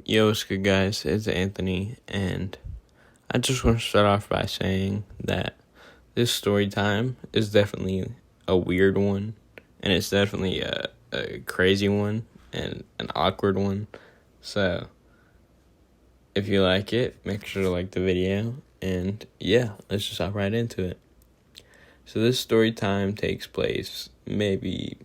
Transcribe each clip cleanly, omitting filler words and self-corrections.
Yo, what's good, guys? It's Anthony, and I just want to start off by saying that this story time is definitely a weird one, and it's definitely a crazy one and an awkward one. So, if you like it, make sure to like the video, and yeah, let's just hop right into it. So, this story time takes place maybe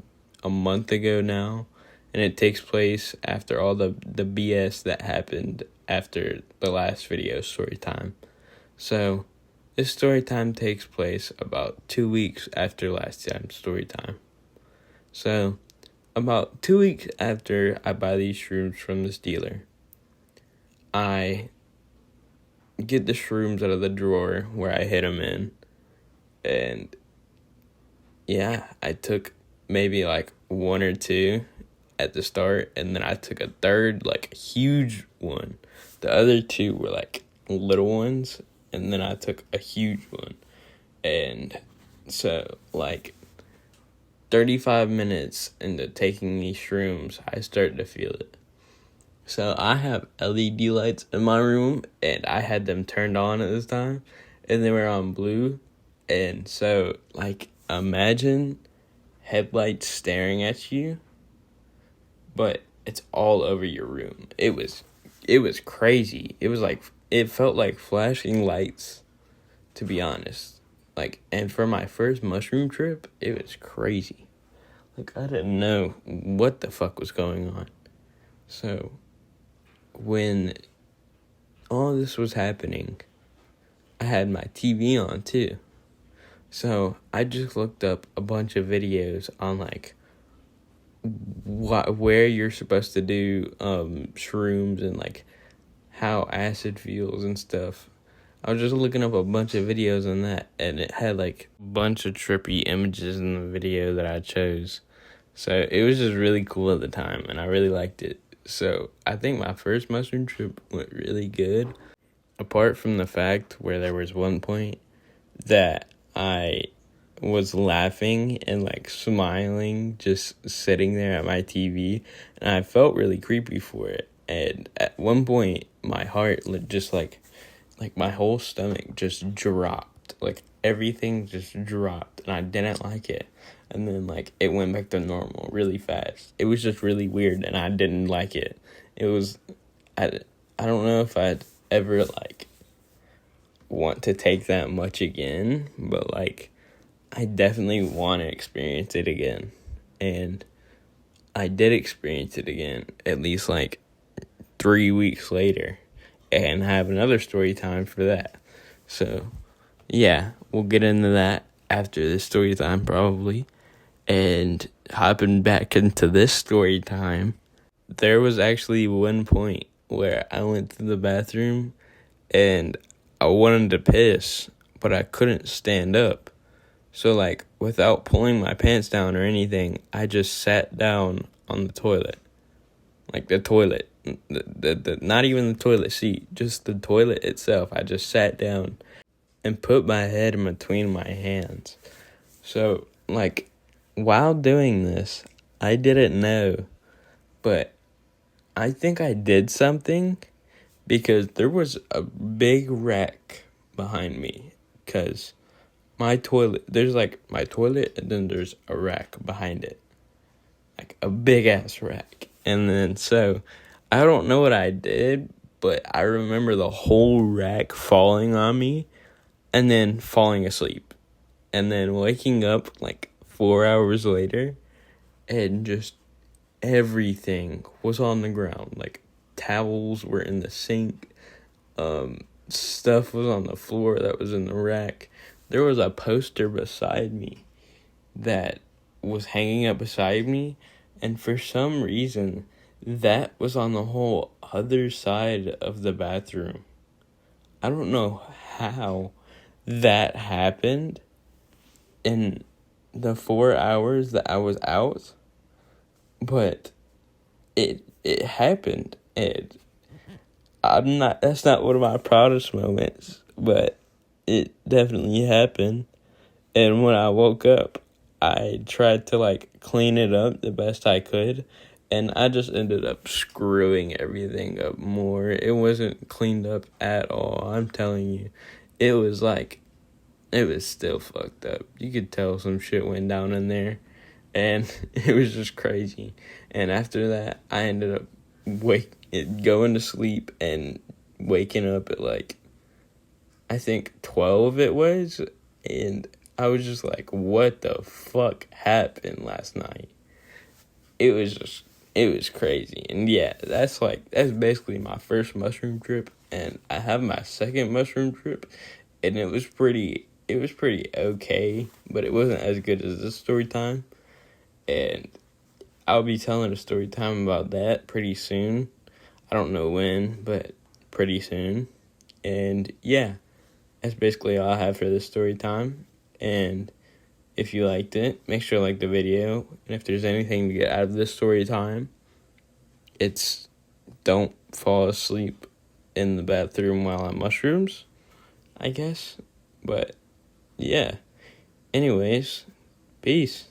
a month ago now, and it takes place after all the BS that happened after the last video story time. So, this story time takes place about 2 weeks after last time story time. So, about 2 weeks after I buy these shrooms from this dealer, I get the shrooms out of the drawer where I hid them in, and yeah, I took maybe like one or two at the start, and then I took a third, like, huge one. The other two were like little ones, and then I took a huge one. And so, like, 35 minutes into taking these shrooms, I started to feel it. So I have LED lights in my room, and I had them turned on at this time, and they were on blue. And so, like, imagine headlights staring at you, but it's all over your room. It was crazy. It felt like flashing lights, to be honest. Like, and for my first mushroom trip, it was crazy. Like, I didn't know what the fuck was going on. So, when all this was happening, I had my TV on too. So, I just looked up a bunch of videos on, like, where you're supposed to do shrooms and, like, how acid feels and stuff. I was just looking up a bunch of videos on that, and it had, like, a bunch of trippy images in the video that I chose. So it was just really cool at the time, and I really liked it. So I think my first mushroom trip went really good, apart from the fact where there was one point that I was laughing and, like, smiling, just sitting there at my TV, and I felt really creepy for it. And at one point, my heart just, like my whole stomach just dropped. Like, everything just dropped, and I didn't like it. And then, like, it went back to normal really fast. It was just really weird, and I didn't like it. It was, I don't know if I'd ever, like, want to take that much again, but, like, I definitely want to experience it again. And I did experience it again, at least, like, 3 weeks later, and have another story time for that. So, yeah, we'll get into that after this story time, probably. And hopping back into this story time, there was actually one point where I went to the bathroom and I wanted to piss, but I couldn't stand up. So, like, without pulling my pants down or anything, I just sat down on the toilet. Like, the toilet. The not even the toilet seat, just the toilet itself. I just sat down and put my head in between my hands. So, like, while doing this, I didn't know, but I think I did something, because there was a big rack behind me, because my toilet, there's, like, my toilet, and then there's a rack behind it, like a big ass rack. And then, so I don't know what I did, but I remember the whole rack falling on me and then falling asleep, and then waking up like 4 hours later, and just everything was on the ground. Like, towels were in the sink, stuff was on the floor that was in the rack. There was a poster beside me that was hanging up beside me, and for some reason, that was on the whole other side of the bathroom. I don't know how that happened in the 4 hours that I was out, but it happened, and that's not one of my proudest moments, but it definitely happened. And when I woke up, I tried to, like, clean it up the best I could, And I just ended up screwing everything up more. It wasn't cleaned up at all. I'm telling you. It was like, it was still fucked up. You could tell some shit went down in there. And it was just crazy. And after that, I ended up going to sleep and waking up at like, I think 12 it was. And I was just like, what the fuck happened last night? It was crazy. And yeah, that's basically my first mushroom trip. And I have my second mushroom trip. And it was pretty okay. But it wasn't as good as this story time. And I'll be telling a story time about that pretty soon. I don't know when, but pretty soon. And yeah, that's basically all I have for this story time. And if you liked it, make sure to like the video. And if there's anything to get out of this story time, it's don't fall asleep in the bathroom while on mushrooms, I guess. But yeah. Anyways, peace.